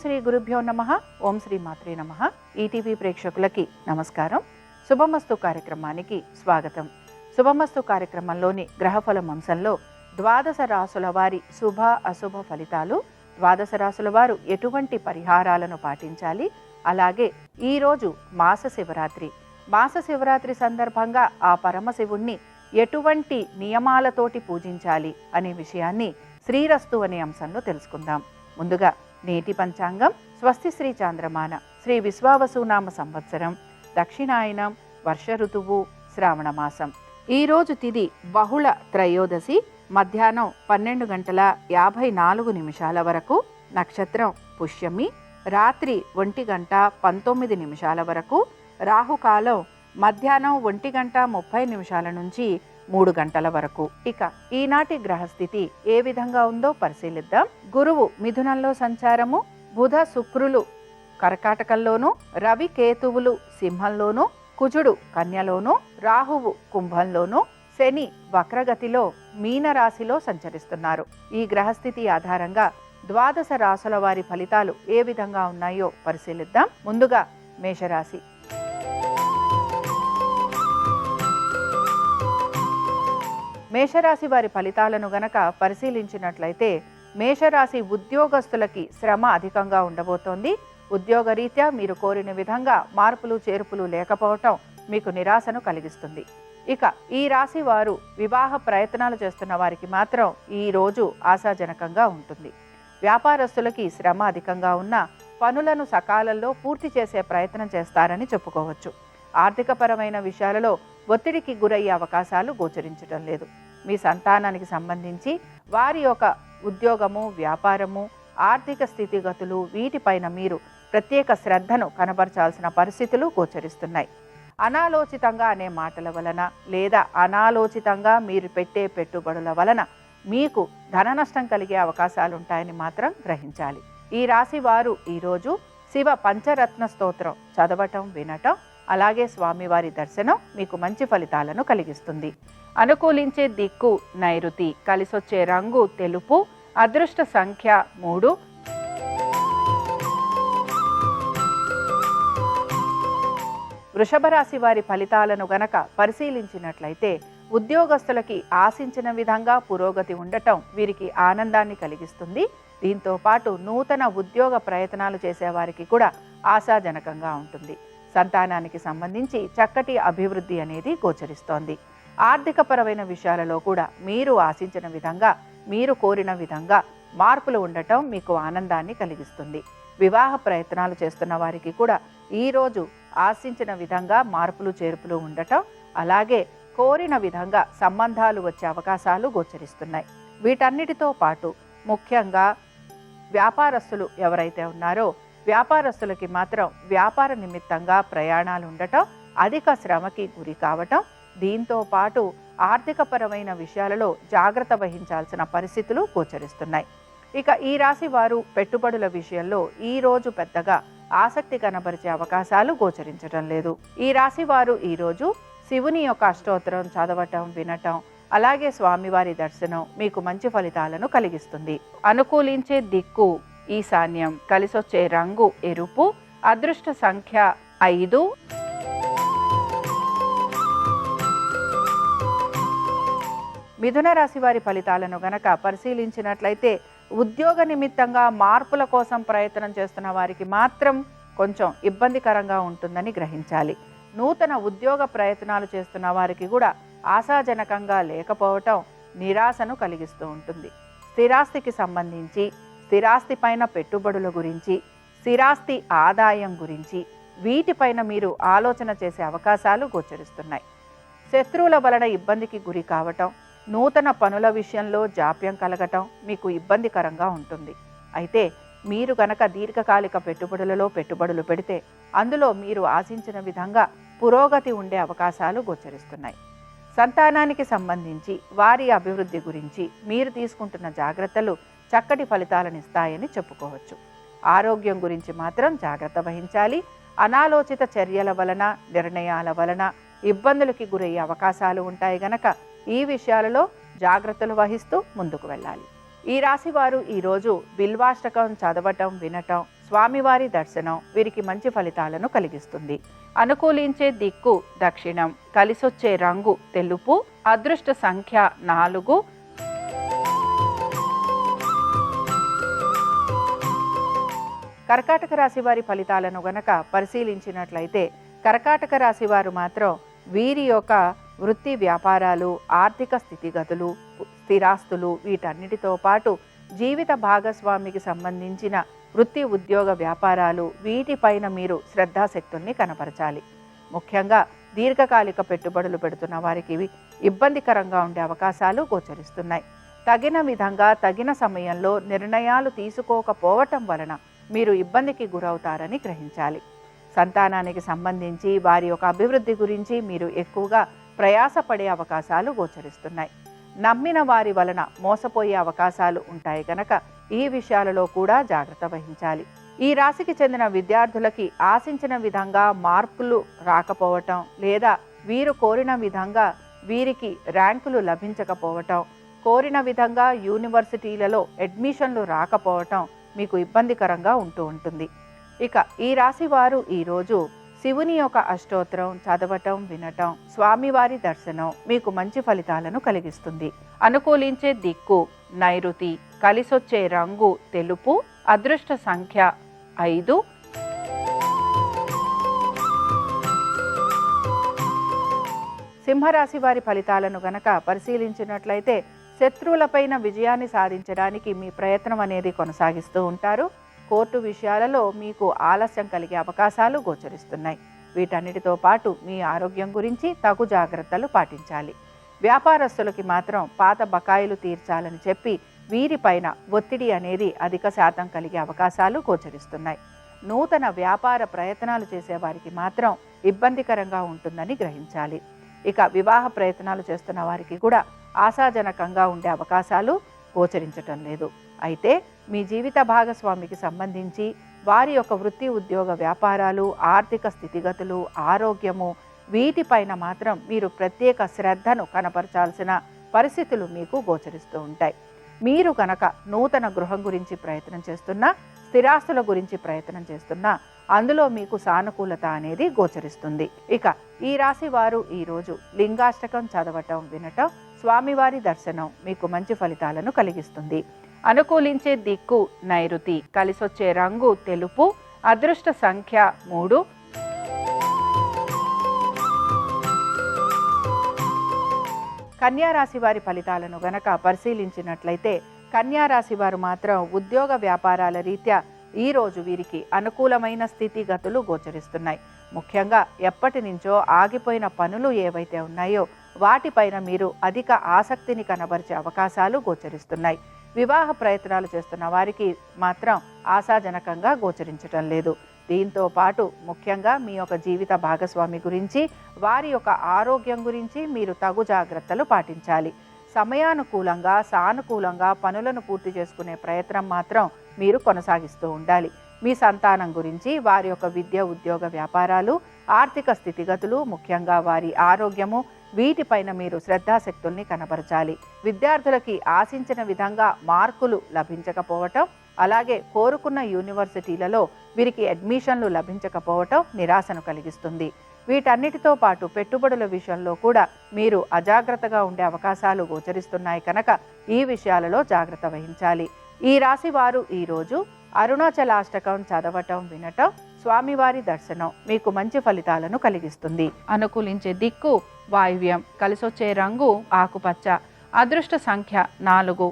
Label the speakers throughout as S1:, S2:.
S1: శ్రీ గురుభ్యో నమః. ఓం శ్రీ మాత్రే నమః. ఈటీవీ ప్రేక్షకులకి నమస్కారం. శుభమస్తు కార్యక్రమానికి స్వాగతం. శుభమస్తు కార్యక్రమంలోని గ్రహఫలం అంశంలో ద్వాదశ రాసుల వారి శుభ అశుభ ఫలితాలు, ద్వాదశ రాసుల వారు ఎటువంటి పరిహారాలను పాటించాలి, అలాగే ఈరోజు మాస శివరాత్రి సందర్భంగా ఆ పరమశివుణ్ణి ఎటువంటి నియమాలతోటి పూజించాలి అనే విషయాన్ని శ్రీరస్తు అనే అంశంలో తెలుసుకుందాం. ముందుగా నేటి పంచాంగం స్వస్తి శ్రీ చాంద్రమాన శ్రీ విశ్వావసునామ సంవత్సరం, దక్షిణాయనం, వర్ష ఋతువు, శ్రావణ మాసం. ఈరోజు తిథి బహుళ త్రయోదశి, మధ్యాహ్నం 12:54 వరకు. నక్షత్రం పుష్యమి, రాత్రి 1:19 వరకు. రాహుకాలం మధ్యాహ్నం 1:30 నుంచి 3 వరకు. ఇక ఈనాటి గ్రహస్థితి ఏ విధంగా ఉందో పరిశీలిద్దాం. గురువు మిథునంలో సంచారము, బుధ శుక్రులు కర్కాటకంలోను, రవి కేతువులు సింహంలోను, కుజుడు కన్యలోను, రాహువు కుంభంలోను, శని వక్రగతిలో మీనరాశిలో సంచరిస్తున్నారు. ఈ గ్రహస్థితి ఆధారంగా ద్వాదశ రాసుల వారి ఫలితాలు ఏ విధంగా ఉన్నాయో పరిశీలిద్దాం. ముందుగా మేషరాశి. మేషరాశి వారి ఫలితాలను గనక పరిశీలించినట్లయితే మేషరాశి ఉద్యోగస్తులకి శ్రమ అధికంగా ఉండబోతోంది. ఉద్యోగరీత్యా మీరు కోరిన విధంగా మార్పులు చేర్పులు లేకపోవటం మీకు నిరాశను కలిగిస్తుంది. ఇక ఈ రాశి వారు వివాహ ప్రయత్నాలు చేస్తున్న వారికి మాత్రం ఈ రోజు ఆశాజనకంగా ఉంటుంది. వ్యాపారస్తులకి శ్రమ అధికంగా ఉన్న పనులను సకాలంలో పూర్తి చేసే ప్రయత్నం చేస్తారని చెప్పుకోవచ్చు. ఆర్థికపరమైన విషయాలలో ఒత్తిడికి గురయ్యే అవకాశాలు గోచరించడం లేదు. మీ సంతానానికి సంబంధించి వారి యొక్క ఉద్యోగము, వ్యాపారము, ఆర్థిక స్థితిగతులు వీటిపైన మీరు ప్రత్యేక శ్రద్ధను కనబరచాల్సిన పరిస్థితులు గోచరిస్తున్నాయి. అనాలోచితంగా అనే మాటల వలన లేదా అనాలోచితంగా మీరు పెట్టే పెట్టుబడుల వలన మీకు ధన నష్టం కలిగే అవకాశాలుంటాయని మాత్రం గ్రహించాలి. ఈ రాశి వారు ఈరోజు శివ పంచరత్న స్తోత్రం చదవటం, వినటం, అలాగే స్వామివారి దర్శనం మీకు మంచి ఫలితాలను కలిగిస్తుంది. అనుకూలించే దిక్కు నైరుతి, కలిసొచ్చే రంగు తెలుపు, అదృష్ట సంఖ్య 3. వృషభ రాశి వారి ఫలితాలను గనక పరిశీలించినట్లయితే ఉద్యోగస్తులకి ఆశించిన విధంగా పురోగతి ఉండటం వీరికి ఆనందాన్ని కలిగిస్తుంది. దీంతో పాటు నూతన ఉద్యోగ ప్రయత్నాలు చేసేవారికి కూడా ఆశాజనకంగా ఉంటుంది. సంతానానికి సంబంధించి చక్కటి అభివృద్ధి అనేది గోచరిస్తోంది. ఆర్థికపరమైన విషయాలలో కూడా మీరు ఆశించిన విధంగా, మీరు కోరిన విధంగా మార్పులు ఉండటం మీకు ఆనందాన్ని కలిగిస్తుంది. వివాహ ప్రయత్నాలు చేస్తున్న వారికి కూడా ఈరోజు ఆశించిన విధంగా మార్పులు చేర్పులు ఉండటం, అలాగే కోరిన విధంగా సంబంధాలు వచ్చే అవకాశాలు గోచరిస్తున్నాయి. వీటన్నిటితో పాటు ముఖ్యంగా వ్యాపారస్తులు ఎవరైతే ఉన్నారో వ్యాపారస్తులకి మాత్రం వ్యాపార నిమిత్తంగా ప్రయాణాలు ఉండటం, అధిక శ్రమకి గురి కావటం, దీంతో పాటు ఆర్థికపరమైన విషయాలలో జాగ్రత్త వహించాల్సిన పరిస్థితులు గోచరిస్తున్నాయి. ఇక ఈ రాశి వారు పెట్టుబడుల విషయంలో ఈరోజు పెద్దగా ఆసక్తి కనబరిచే అవకాశాలు గోచరించడం లేదు. ఈ రాశి వారు ఈరోజు శివుని యొక్క అష్టోత్తరం చదవటం, వినటం, అలాగే స్వామివారి దర్శనం మీకు మంచి ఫలితాలను కలిగిస్తుంది. అనుకూలించే దిక్కు ఈశాన్యం, కలిసొచ్చే రంగు ఎరుపు, అదృష్ట సంఖ్య 5. మిథున రాశి వారి ఫలితాలను గనక పరిశీలించినట్లయితే ఉద్యోగ నిమిత్తంగా మార్పుల కోసం ప్రయత్నం చేస్తున్న వారికి మాత్రం కొంచెం ఇబ్బందికరంగా ఉంటుందని గ్రహించాలి. నూతన ఉద్యోగ ప్రయత్నాలు చేస్తున్న వారికి కూడా ఆశాజనకంగా లేకపోవటం నిరాశను కలిగిస్తూ ఉంటుంది. స్థిరాస్తికి సంబంధించి, స్థిరాస్తి పైన పెట్టుబడుల గురించి, స్థిరాస్తి ఆదాయం గురించి వీటిపైన మీరు ఆలోచన చేసే అవకాశాలు గోచరిస్తున్నాయి. శత్రువుల వలన ఇబ్బందికి గురి కావటం, నూతన పనుల విషయంలో జాప్యం కలగటం మీకు ఇబ్బందికరంగా ఉంటుంది. అయితే మీరు గనక దీర్ఘకాలిక పెట్టుబడులు పెడితే అందులో మీరు ఆశించిన విధంగా పురోగతి ఉండే అవకాశాలు గోచరిస్తున్నాయి. సంతానానికి సంబంధించి వారి అభివృద్ధి గురించి మీరు తీసుకుంటున్న జాగ్రత్తలు చక్కటి ఫలితాలను ఇస్తాయని చెప్పుకోవచ్చు. ఆరోగ్యం గురించి మాత్రం జాగ్రత్త వహించాలి. అనాలోచిత చర్యల వలన, నిర్ణయాల వలన ఇబ్బందులకి గురయ్యే అవకాశాలు ఉంటాయి గనక ఈ విషయాలలో జాగ్రత్తలు వహిస్తూ ముందుకు వెళ్ళాలి. ఈ రాశి వారు ఈరోజు బిల్వాష్టకం చదవటం, వినటం, స్వామివారి దర్శనం వీరికి మంచి ఫలితాలను కలిగిస్తుంది. అనుకూలించే దిక్కు దక్షిణం, కలిసొచ్చే రంగు తెలుపు, అదృష్ట సంఖ్య 4. కర్కాటక రాశి వారి ఫలితాలను గనక పరిశీలించినట్లయితే కర్కాటక రాశి వారు మాత్రం వీరి యొక్క వృత్తి వ్యాపారాలు, ఆర్థిక స్థితిగతులు, స్థిరాస్తులు వీటన్నిటితో పాటు జీవిత భాగస్వామికి సంబంధించిన వృత్తి ఉద్యోగ వ్యాపారాలు వీటిపైన మీరు శ్రద్ధాశక్తుల్ని కనపరచాలి. ముఖ్యంగా దీర్ఘకాలిక పెట్టుబడులు పెడుతున్న వారికి ఇబ్బందికరంగా ఉండే అవకాశాలు గోచరిస్తున్నాయి. తగిన విధంగా తగిన సమయంలో నిర్ణయాలు తీసుకోకపోవటం వలన మీరు ఇబ్బందికి గురవుతారని గ్రహించాలి. సంతానానికి సంబంధించి వారి యొక్క అభివృద్ధి గురించి మీరు ఎక్కువగా ప్రయాసపడే అవకాశాలు గోచరిస్తున్నాయి. నమ్మిన వారి వలన మోసపోయే అవకాశాలు ఉంటాయి కనుక ఈ విషయాలలో కూడా జాగ్రత్త వహించాలి. ఈ రాశికి చెందిన విద్యార్థులకి ఆశించిన విధంగా మార్కులు రాకపోవటం, లేదా వీరు కోరిన విధంగా వీరికి ర్యాంకులు లభించకపోవటం, కోరిన విధంగా యూనివర్సిటీలలో అడ్మిషన్లు రాకపోవటం మీకు ఇబ్బందికరంగా ఉంటుంది. ఇక ఈ రాశి వారు ఈరోజు శివుని యొక్క అష్టోత్తరం చదవటం, వినటం, స్వామివారి దర్శనం మీకు మంచి ఫలితాలను కలిగిస్తుంది. అనుకూలించే దిక్కు నైరుతి, కలిసొచ్చే రంగు తెలుపు, అదృష్ట సంఖ్య 5. సింహరాశి వారి ఫలితాలను గనక పరిశీలించినట్లయితే శత్రువులపైన విజయాన్ని సాధించడానికి మీ ప్రయత్నం అనేది కొనసాగిస్తూ ఉంటారు. కోర్టు విషయాలలో మీకు ఆలస్యం కలిగే అవకాశాలు గోచరిస్తున్నాయి. వీటన్నిటితో పాటు మీ ఆరోగ్యం గురించి తగు జాగ్రత్తలు పాటించాలి. వ్యాపారస్తులకి మాత్రం పాత బకాయిలు తీర్చాలని చెప్పి వీరిపైన ఒత్తిడి అనేది అధిక శాతం కలిగే అవకాశాలు గోచరిస్తున్నాయి. నూతన వ్యాపార ప్రయత్నాలు చేసేవారికి మాత్రం ఇబ్బందికరంగా ఉంటుందని గ్రహించాలి. ఇక వివాహ ప్రయత్నాలు చేస్తున్న వారికి కూడా ఆశాజనకంగా ఉండే అవకాశాలు గోచరించటం లేదు. అయితే మీ జీవిత భాగస్వామికి సంబంధించి వారి యొక్క వృత్తి ఉద్యోగ వ్యాపారాలు, ఆర్థిక స్థితిగతులు, ఆరోగ్యము వీటిపైన మాత్రం మీరు ప్రత్యేక శ్రద్ధను కనపరచాల్సిన పరిస్థితులు మీకు గోచరిస్తూ ఉంటాయి. మీరు కనుక నూతన గృహం గురించి ప్రయత్నం చేస్తున్నా, స్థిరాస్తుల గురించి ప్రయత్నం చేస్తున్నా అందులో మీకు సానుకూలత అనేది గోచరిస్తుంది. ఇక ఈ రాశి వారు ఈరోజు లింగాష్టకం చదవటం, వినటం, స్వామివారి దర్శనం మీకు మంచి ఫలితాలను కలిగిస్తుంది. అనుకూలించే దిక్కు నైరుతి, కలిసొచ్చే రంగు తెలుపు, అదృష్ట సంఖ్య 3. కన్యా రాశి వారి ఫలితాలను గనక పరిశీలించినట్లయితే కన్యా రాశి వారు మాత్రం ఉద్యోగ వ్యాపారాల రీత్యా ఈరోజు వీరికి అనుకూలమైన స్థితిగతులు గోచరిస్తున్నాయి. ముఖ్యంగా ఎప్పటి నుంచో ఆగిపోయిన పనులు ఏవైతే ఉన్నాయో వాటిపైన మీరు అధిక ఆసక్తిని కనబరిచే అవకాశాలు గోచరిస్తున్నాయి. వివాహ ప్రయత్నాలు చేస్తున్న వారికి మాత్రం ఆశాజనకంగా గోచరించటం లేదు. దీంతో పాటు ముఖ్యంగా మీ యొక్క జీవిత భాగస్వామి గురించి, వారి యొక్క ఆరోగ్యం గురించి మీరు తగు జాగ్రత్తలు పాటించాలి. సమయానుకూలంగా, సానుకూలంగా పనులను పూర్తి చేసుకునే ప్రయత్నం మాత్రం మీరు కొనసాగిస్తూ ఉండాలి. మీ సంతానం గురించి, వారి యొక్క విద్య, ఉద్యోగ వ్యాపారాలు, ఆర్థిక స్థితిగతులు, ముఖ్యంగా వారి ఆరోగ్యము వీటిపైన మీరు శ్రద్ధాశక్తుల్ని కనబరచాలి. విద్యార్థులకి ఆశించిన విధంగా మార్కులు లభించకపోవటం, అలాగే కోరుకున్న యూనివర్సిటీలలో వీరికి అడ్మిషన్లు లభించకపోవటం నిరాశను కలిగిస్తుంది. వీటన్నిటితో పాటు పెట్టుబడుల విషయంలో కూడా మీరు అజాగ్రత్తగా ఉండే అవకాశాలు గోచరిస్తున్నాయి కనుక ఈ విషయాలలో జాగ్రత్త వహించాలి. ఈ రాశి వారు ఈరోజు అరుణాచలాష్టకం చదవటం, వినటం, స్వామివారి దర్శనం మీకు మంచి ఫలితాలను కలిగిస్తుంది. అనుకూలించే దిక్కు వాయువ్యం, కలిసొచ్చే రంగు ఆకుపచ్చ, అదృష్ట సంఖ్య 4.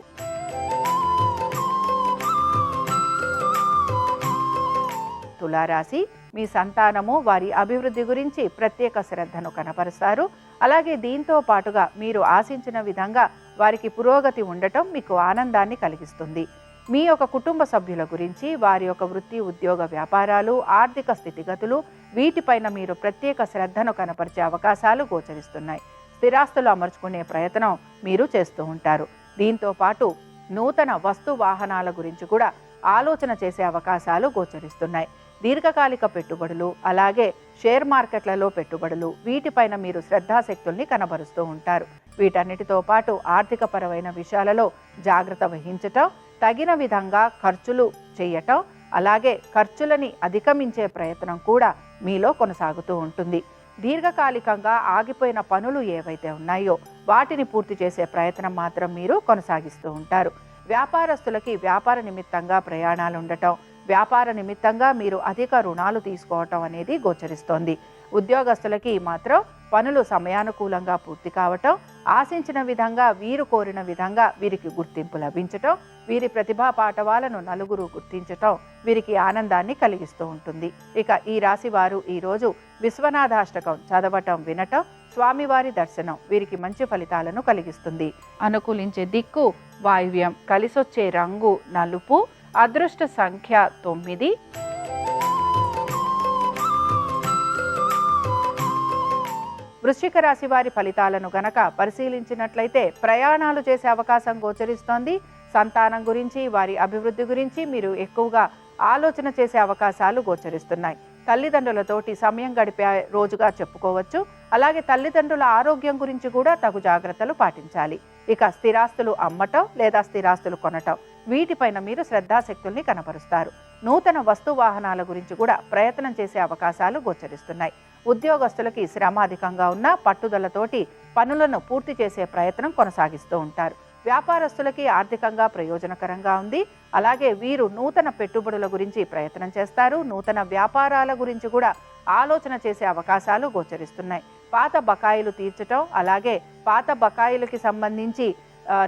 S1: తులారాశి మీ సంతానము వారి అభివృద్ధి గురించి ప్రత్యేక శ్రద్ధను కనపరుస్తారు. అలాగే దీంతో పాటుగా మీరు ఆశించిన విధంగా వారికి పురోగతి ఉండటం మీకు ఆనందాన్ని కలిగిస్తుంది. మీ యొక్క కుటుంబ సభ్యుల గురించి, వారి యొక్క వృత్తి ఉద్యోగ వ్యాపారాలు, ఆర్థిక స్థితిగతులు వీటిపైన మీరు ప్రత్యేక శ్రద్ధను కనపరిచే అవకాశాలు గోచరిస్తున్నాయి. స్థిరాస్తులు అమర్చుకునే ప్రయత్నం మీరు చేస్తూ ఉంటారు. దీంతో పాటు నూతన వస్తు వాహనాల గురించి కూడా ఆలోచన చేసే అవకాశాలు గోచరిస్తున్నాయి. దీర్ఘకాలిక పెట్టుబడులు, అలాగే షేర్ మార్కెట్లలో పెట్టుబడులు వీటిపైన మీరు శ్రద్ధాశక్తుల్ని కనబరుస్తూ ఉంటారు. వీటన్నిటితో పాటు ఆర్థిక పరమైన విషయాలలో జాగ్రత్త వహించటం, తగిన విధంగా ఖర్చులు చేయటం, అలాగే ఖర్చులని అధిగమించే ప్రయత్నం కూడా మీలో కొనసాగుతూ ఉంటుంది. దీర్ఘకాలికంగా ఆగిపోయిన పనులు ఏవైతే ఉన్నాయో వాటిని పూర్తి చేసే ప్రయత్నం మాత్రం మీరు కొనసాగిస్తూ ఉంటారు. వ్యాపారస్తులకి వ్యాపార నిమిత్తంగా ప్రయాణాలు ఉండటం, వ్యాపార నిమిత్తంగా మీరు అధిక రుణాలు తీసుకోవటం అనేది గోచరిస్తోంది. ఉద్యోగస్తులకి మాత్రం పనులు సమయానుకూలంగా పూర్తి కావటం, ఆశించిన విధంగా వీరు కోరిన విధంగా వీరికి గుర్తింపు లభించటం, వీరి ప్రతిభా పాటవాలను నలుగురు గుర్తించటం వీరికి ఆనందాన్ని కలిగిస్తూ ఉంటుంది. ఇక ఈ రాశి వారు ఈరోజు విశ్వనాథాష్టకం చదవటం, వినటం, స్వామివారి దర్శనం వీరికి మంచి ఫలితాలను కలిగిస్తుంది. అనుకూలించే దిక్కు వాయువ్యం, కలిసొచ్చే రంగు నలుపు, అదృష్ట సంఖ్య 9. వృశ్చిక రాశి వారి ఫలితాలను గనక పరిశీలించినట్లయితే ప్రయాణాలు చేసే అవకాశం గోచరిస్తోంది. సంతానం గురించి, వారి అభివృద్ధి గురించి మీరు ఎక్కువగా ఆలోచన చేసే అవకాశాలు గోచరిస్తున్నాయి. తల్లిదండ్రులతోటి సమయం గడిపే రోజుగా చెప్పుకోవచ్చు. అలాగే తల్లిదండ్రుల ఆరోగ్యం గురించి కూడా తగు జాగ్రత్తలు పాటించాలి. ఇక స్థిరాస్తులు అమ్మటం లేదా స్థిరాస్తులు కొనటం వీటిపైన మీరు శ్రద్ధాశక్తుల్ని కనపరుస్తారు. నూతన వస్తు వాహనాల గురించి కూడా ప్రయత్నం చేసే అవకాశాలు గోచరిస్తున్నాయి. ఉద్యోగస్తులకి శ్రమ అధికంగా ఉన్న పట్టుదలతోటి పనులను పూర్తి చేసే ప్రయత్నం కొనసాగిస్తూ ఉంటారు. వ్యాపారస్తులకి ఆర్థికంగా ప్రయోజనకరంగా ఉంది. అలాగే వీరు నూతన పెట్టుబడుల గురించి ప్రయత్నం చేస్తారు. నూతన వ్యాపారాల గురించి కూడా ఆలోచన చేసే అవకాశాలు గోచరిస్తున్నాయి. పాత బకాయిలు తీర్చటం, అలాగే పాత బకాయిలకి సంబంధించి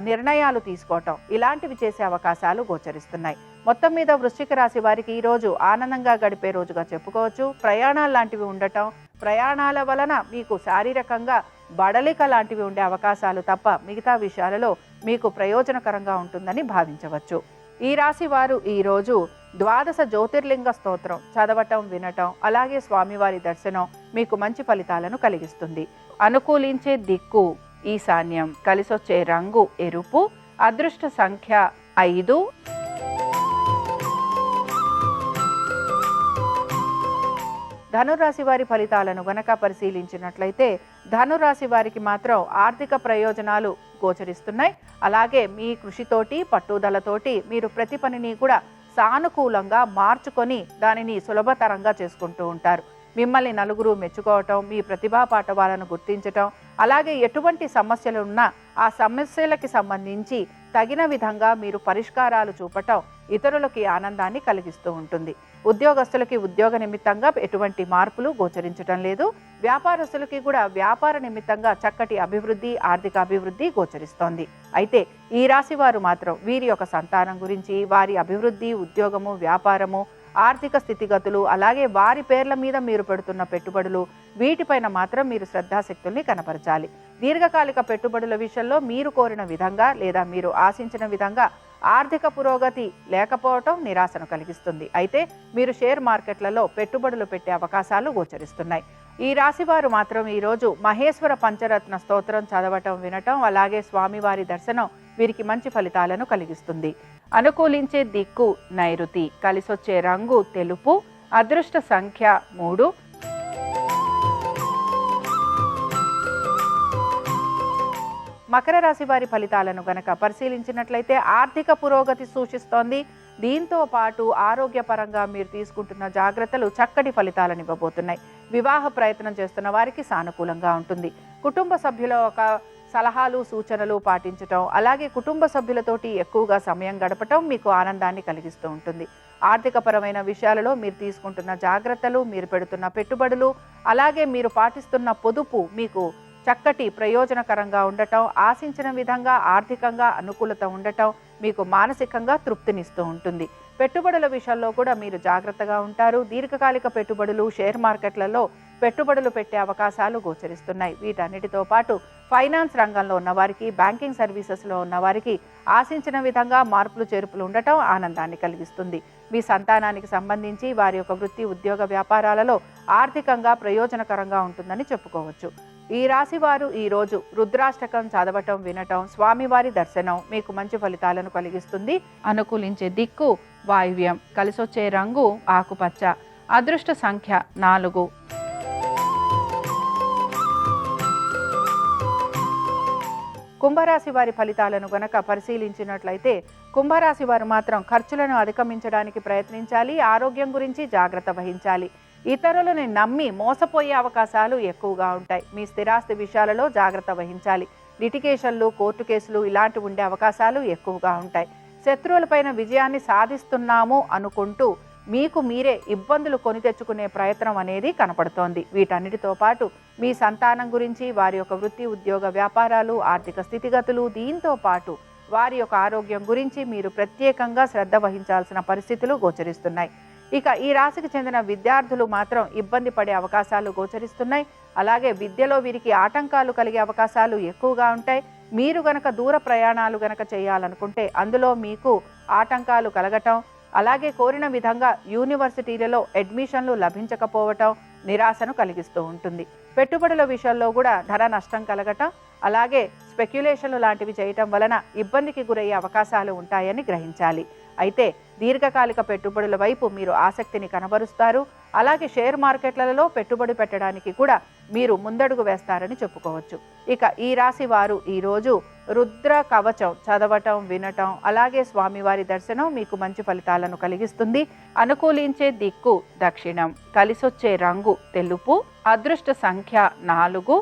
S1: నిర్ణయాలు తీసుకోవటం ఇలాంటివి చేసే అవకాశాలు గోచరిస్తున్నాయి. మొత్తం మీద వృశ్చిక రాశి వారికి ఈరోజు ఆనందంగా గడిపే రోజుగా చెప్పుకోవచ్చు. ప్రయాణాలు లాంటివి ఉండటం, ప్రయాణాల వలన మీకు శారీరకంగా బడలిక లాంటివి ఉండే అవకాశాలు తప్ప మిగతా విషయాలలో మీకు ప్రయోజనకరంగా ఉంటుందని భావించవచ్చు. ఈ రాశి వారు ఈరోజు 12 జ్యోతిర్లింగ స్తోత్రం చదవటం, వినటం, అలాగే స్వామివారి దర్శనం మీకు మంచి ఫలితాలను కలిగిస్తుంది. అనుకూలించే దిక్కు ఈశాన్యం, కలిసొచ్చే రంగు ఎరుపు, అదృష్ట సంఖ్య 5. ధనురాశి వారి ఫలితాలను గనక పరిశీలించినట్లయితే ధనురాశి వారికి మాత్రం ఆర్థిక ప్రయోజనాలు గోచరిస్తున్నాయి. అలాగే మీ కృషితోటి, పట్టుదలతోటి మీరు ప్రతి పనిని కూడా సానుకూలంగా మార్చుకొని దానిని సులభతరంగా చేసుకుంటూ ఉంటారు. మిమ్మల్ని నలుగురు మెచ్చుకోవటం, మీ ప్రతిభా పాటవాలను గుర్తించటం, అలాగే ఎటువంటి సమస్యలు ఉన్నా ఆ సమస్యలకి సంబంధించి తగిన విధంగా మీరు పరిష్కారాలు చూపటం ఇతరులకి ఆనందాన్ని కలిగిస్తూ ఉంటుంది. ఉద్యోగస్తులకి ఉద్యోగ నిమిత్తంగా ఎటువంటి మార్పులు గోచరించటం లేదు. వ్యాపారస్తులకి కూడా వ్యాపార నిమిత్తంగా చక్కటి అభివృద్ధి, ఆర్థిక అభివృద్ధి గోచరిస్తోంది. అయితే ఈ రాశి వారు మాత్రం వీరి యొక్క సంతానం గురించి, వారి అభివృద్ధి, ఉద్యోగము, వ్యాపారము, ఆర్థిక స్థితిగతులు, అలాగే వారి పేర్ల మీద మీరు పెడుతున్న పెట్టుబడులు వీటిపైన మాత్రం మీరు శ్రద్ధాశక్తుల్ని కనపరచాలి. దీర్ఘకాలిక పెట్టుబడుల విషయంలో మీరు కోరిన విధంగా లేదా మీరు ఆశించిన విధంగా ఆర్థిక పురోగతి లేకపోవటం నిరాశను కలిగిస్తుంది. అయితే మీరు షేర్ మార్కెట్లలో పెట్టుబడులు పెట్టే అవకాశాలు గోచరిస్తున్నాయి. ఈ రాశివారు మాత్రం ఈరోజు మహేశ్వర పంచరత్న స్తోత్రం చదవటం, వినటం, అలాగే స్వామివారి దర్శనం వీరికి మంచి ఫలితాలను కలిగిస్తుంది. అనుకూలించే దిక్కు నైరుతి, కలిసొచ్చే రంగు తెలుపు, అదృష్ట సంఖ్య 3. మకర రాశి వారి ఫలితాలను గనక పరిశీలించినట్లయితే ఆర్థిక పురోగతి సూచిస్తోంది. దీంతో పాటు ఆరోగ్యపరంగా మీరు తీసుకుంటున్న జాగ్రత్తలు చక్కటి ఫలితాలను ఇవ్వబోతున్నాయి. వివాహ ప్రయత్నం చేస్తున్న వారికి సానుకూలంగా ఉంటుంది. కుటుంబ సభ్యుల ఒక సలహాలు, సూచనలు పాటించటం, అలాగే కుటుంబ సభ్యులతోటి ఎక్కువగా సమయం గడపటం మీకు ఆనందాన్ని కలిగిస్తూ ఉంటుంది. ఆర్థిక పరమైన విషయాలలో మీరు తీసుకుంటున్న జాగ్రత్తలు, మీరు పెడుతున్న పెట్టుబడులు, అలాగే మీరు పాటిస్తున్న పొదుపు మీకు చక్కటి ప్రయోజనకరంగా ఉండటం, ఆశించిన విధంగా ఆర్థికంగా అనుకూలత ఉండటం మీకు మానసికంగా తృప్తినిస్తూ ఉంటుంది. పెట్టుబడుల విషయాల్లో కూడా మీరు జాగ్రత్తగా ఉంటారు. దీర్ఘకాలిక పెట్టుబడులు, షేర్ మార్కెట్లలో పెట్టుబడులు పెట్టే అవకాశాలు గోచరిస్తున్నాయి. వీటన్నిటితో పాటు ఫైనాన్స్ రంగంలో ఉన్నవారికి, బ్యాంకింగ్ సర్వీసెస్లో ఉన్నవారికి ఆశించిన విధంగా మార్పులు చేర్పులు ఉండటం ఆనందాన్ని కలిగిస్తుంది. మీ సంతానానికి సంబంధించి వారి యొక్క వృత్తి, ఉద్యోగ, వ్యాపారాలలో ఆర్థికంగా ప్రయోజనకరంగా ఉంటుందని చెప్పుకోవచ్చు. ఈ రాశి వారు ఈరోజు రుద్రాష్టకం చదవటం, వినటం, స్వామివారి దర్శనం మీకు మంచి ఫలితాలను కలిగిస్తుంది. అనుకూలించే దిక్కు వాయువ్యం, కలిసొచ్చే రంగు ఆకుపచ్చ, అదృష్ట సంఖ్య 4. కుంభరాశి వారి ఫలితాలను గనక పరిశీలించినట్లయితే కుంభరాశి వారు మాత్రం ఖర్చులను అధిగమించడానికి ప్రయత్నించాలి. ఆరోగ్యం గురించి జాగ్రత్త వహించాలి. ఇతరులను నమ్మి మోసపోయే అవకాశాలు ఎక్కువగా ఉంటాయి. మీ స్థిరాస్తి విషయాలలో జాగ్రత్త వహించాలి. లిటిగేషన్లు, కోర్టు కేసులు ఇలాంటివి ఉండే అవకాశాలు ఎక్కువగా ఉంటాయి. శత్రువులపైన విజయాన్ని సాధిస్తున్నాము అనుకుంటూ మీకు మీరే ఇబ్బందులు కొని తెచ్చుకునే ప్రయత్నం అనేది కనపడుతోంది. వీటన్నిటితో పాటు మీ సంతానం గురించి, వారి యొక్క వృత్తి, ఉద్యోగ, వ్యాపారాలు, ఆర్థిక స్థితిగతులు, దీంతో పాటు వారి యొక్క ఆరోగ్యం గురించి మీరు ప్రత్యేకంగా శ్రద్ధ వహించాల్సిన పరిస్థితులు గోచరిస్తున్నాయి. ఇక ఈ రాశికి చెందిన విద్యార్థులు మాత్రం ఇబ్బంది పడే అవకాశాలు గోచరిస్తున్నాయి. అలాగే విద్యలో వీరికి ఆటంకాలు కలిగే అవకాశాలు ఎక్కువగా ఉంటాయి. మీరు గనక దూర ప్రయాణాలు గనక చేయాలనుకుంటే అందులో మీకు ఆటంకాలు కలగటం, అలాగే కోరిన విధంగా యూనివర్సిటీలలో అడ్మిషన్లు లభించకపోవటం నిరాశను కలిగిస్తూ ఉంటుంది. పెట్టుబడుల విషయంలో కూడా ధర నష్టం కలగటం, అలాగే స్పెక్యులేషన్లు లాంటివి చేయటం వలన ఇబ్బందికి గురయ్యే అవకాశాలు ఉంటాయని గ్రహించాలి. అయితే దీర్ఘకాలిక పెట్టుబడుల వైపు మీరు ఆసక్తిని కనబరుస్తారు. అలాగే షేర్ మార్కెట్లలో పెట్టుబడి పెట్టడానికి కూడా మీరు ముందడుగు వేస్తారని చెప్పుకోవచ్చు. ఇక ఈ రాశి వారు ఈరోజు రుద్ర కవచం చదవటం, వినటం, అలాగే స్వామివారి దర్శనం మీకు మంచి ఫలితాలను కలిగిస్తుంది. అనుకూలించే దిక్కు దక్షిణం, కలిసొచ్చే రంగు తెలుపు, అదృష్ట సంఖ్య 4.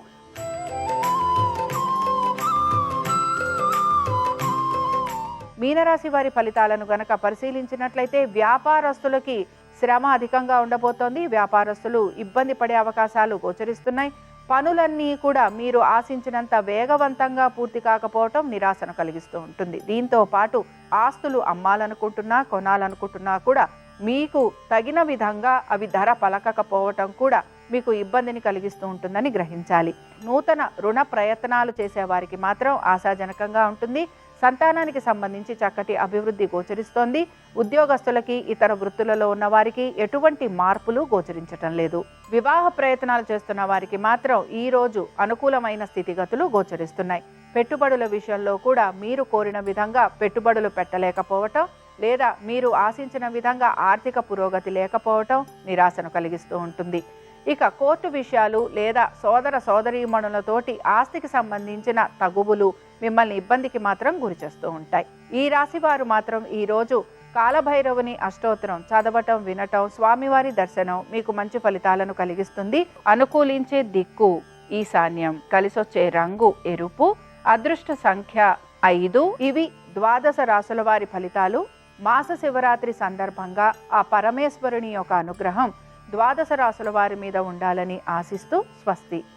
S1: మీనరాశి వారి ఫలితాలను గనక పరిశీలించినట్లయితే వ్యాపారస్తులకి శ్రమ అధికంగా ఉండబోతోంది. వ్యాపారస్తులు ఇబ్బంది పడే అవకాశాలు గోచరిస్తున్నాయి. పనులన్నీ కూడా మీరు ఆశించినంత వేగవంతంగా పూర్తి కాకపోవటం నిరాశను కలిగిస్తూ ఉంటుంది. దీంతో పాటు ఆస్తులు అమ్మాలనుకుంటున్నా, కొనాలనుకుంటున్నా కూడా మీకు తగిన విధంగా అవి ధర పలకకపోవటం కూడా మీకు ఇబ్బందిని కలిగిస్తూ ఉంటుందని గ్రహించాలి. నూతన రుణ ప్రయత్నాలు చేసేవారికి మాత్రం ఆశాజనకంగా ఉంటుంది. సంతానానికి సంబంధించి చక్కటి అభివృద్ధి గోచరిస్తోంది. ఉద్యోగస్తులకి, ఇతర వృత్తులలో ఉన్న వారికి ఎటువంటి మార్పులు గోచరించటం లేదు. వివాహ ప్రయత్నాలు చేస్తున్న వారికి మాత్రం ఈ రోజు అనుకూలమైన స్థితిగతులు గోచరిస్తున్నాయి. పెట్టుబడుల విషయంలో కూడా మీరు కోరిన విధంగా పెట్టుబడులు పెట్టలేకపోవటం, లేదా మీరు ఆశించిన విధంగా ఆర్థిక పురోగతి లేకపోవటం నిరాశను కలిగిస్తూ ఉంటుంది. ఇక కోర్టు విషయాలు లేదా సోదర సోదరీమణులతోటి ఆస్తికి సంబంధించిన తగువులు మిమ్మల్ని ఇబ్బందికి మాత్రం గురి చేస్తూ ఉంటాయి. ఈ రాశి వారు మాత్రం ఈరోజు కాలభైరవుని అష్టోత్తరం చదవటం, వినటం, స్వామివారి దర్శనం మీకు మంచి ఫలితాలను కలిగిస్తుంది. అనుకూలించే దిక్కు ఈశాన్యం, కలిసొచ్చే రంగు ఎరుపు, అదృష్ట సంఖ్య 5. ఇవి ద్వాదశ రాశుల వారి ఫలితాలు. మాస శివరాత్రి సందర్భంగా ఆ పరమేశ్వరుని యొక్క అనుగ్రహం ద్వాదశ రాశుల వారి మీద ఉండాలని ఆశిస్తూ స్వస్తి.